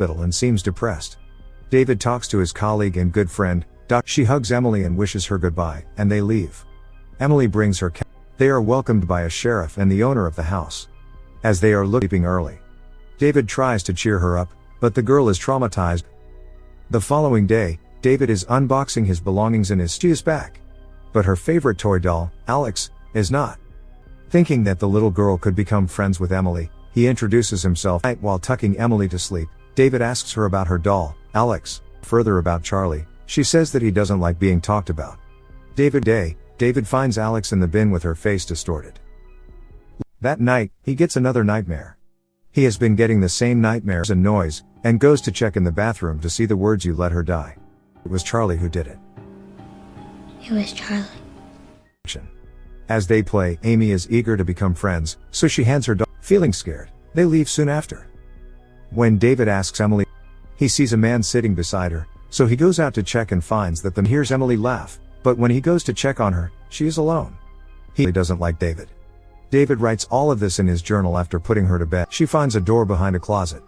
hospital and seems depressed. David talks to his colleague and good friend, Doc. She hugs Emily and wishes her goodbye, and they leave. Emily brings her cat. They are welcomed by a sheriff and the owner of the house. As they are sleeping early, David tries to cheer her up, but the girl is traumatized. The following day, David is unboxing his belongings and she is back. But her favorite toy doll, Alex, is not. Thinking that the little girl could become friends with Emily, he introduces himself. While tucking Emily to sleep, David asks her about her doll, Alex. Further about Charlie, she says that he doesn't like being talked about. David finds Alex in the bin with her face distorted. That night, he gets another nightmare. He has been getting the same nightmares and noise, and goes to check in the bathroom to see the words "You let her die." It was Charlie who did it. It was Charlie. As they play, Amy is eager to become friends, so she hands her doll. Feeling scared, they leave soon after. When David asks Emily, he sees a man sitting beside her, so he goes out to check and finds that hears Emily laugh, but when he goes to check on her, she is alone. He doesn't like David. David writes all of this in his journal after putting her to bed. She finds a door behind a closet.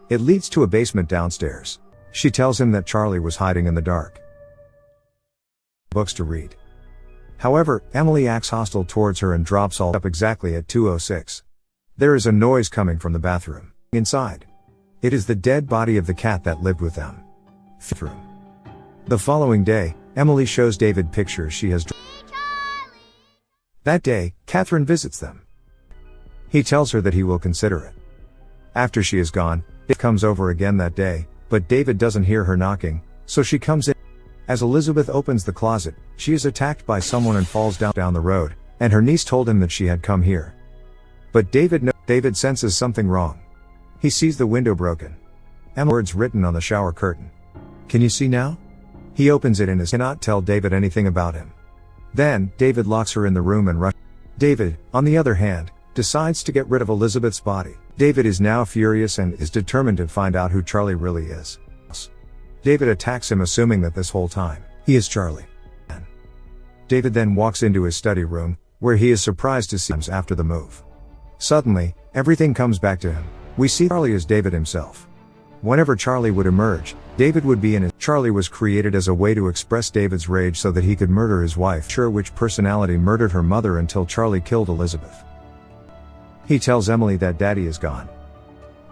It leads to a basement downstairs. She tells him that Charlie was hiding in the dark. Books to read. However, Emily acts hostile towards her and drops all up exactly at 2:06. There is a noise coming from the bathroom. Inside, it is the dead body of the cat that lived with them. Fifth room. The following day, Emily shows David pictures she has drawn. That day, Catherine visits them. He tells her that he will consider it. After she is gone, it comes over again that day, but David doesn't hear her knocking, so she comes in. As Elizabeth opens the closet, she is attacked by someone and falls down the road, and her niece told him that she had come here. But David senses something wrong. He sees the window broken. Words written on the shower curtain. "Can you see now?" He opens it and cannot tell David anything about him. Then, David locks her in the room and rushes. David, on the other hand, decides to get rid of Elizabeth's body. David is now furious and is determined to find out who Charlie really is. David attacks him, assuming that this whole time, he is Charlie. David then walks into his study room, where he is surprised to see him after the move. Suddenly, everything comes back to him. We see Charlie as David himself. Whenever Charlie would emerge, David would be in it. Charlie was created as a way to express David's rage so that he could murder his wife. Sure which personality murdered her mother until Charlie killed Elizabeth. He tells Emily that Daddy is gone.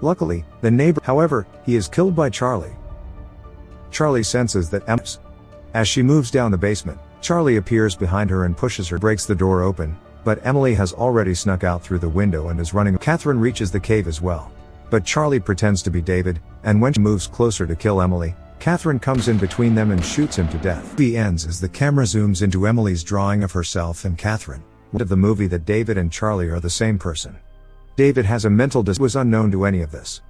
Luckily, the neighbor, however, he is killed by Charlie. Charlie senses that as she moves down the basement, Charlie appears behind her and pushes her, breaks the door open, but Emily has already snuck out through the window and is running. Catherine reaches the cave as well. But Charlie pretends to be David, and when she moves closer to kill Emily, Catherine comes in between them and shoots him to death. The movie ends as the camera zooms into Emily's drawing of herself and Catherine. Of the movie that David and Charlie are the same person. David has a mental disorder. Was unknown to any of this.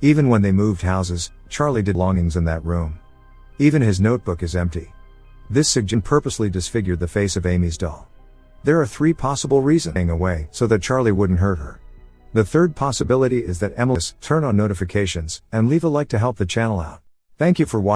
Even when they moved houses, Charlie did belongings in that room. Even his notebook is empty. This suggestion purposely disfigured the face of Amy's doll. There are 3 possible reasons away so that Charlie wouldn't hurt her. The third possibility is that Emily turn on notifications and leave a like to help the channel out. Thank you for watching.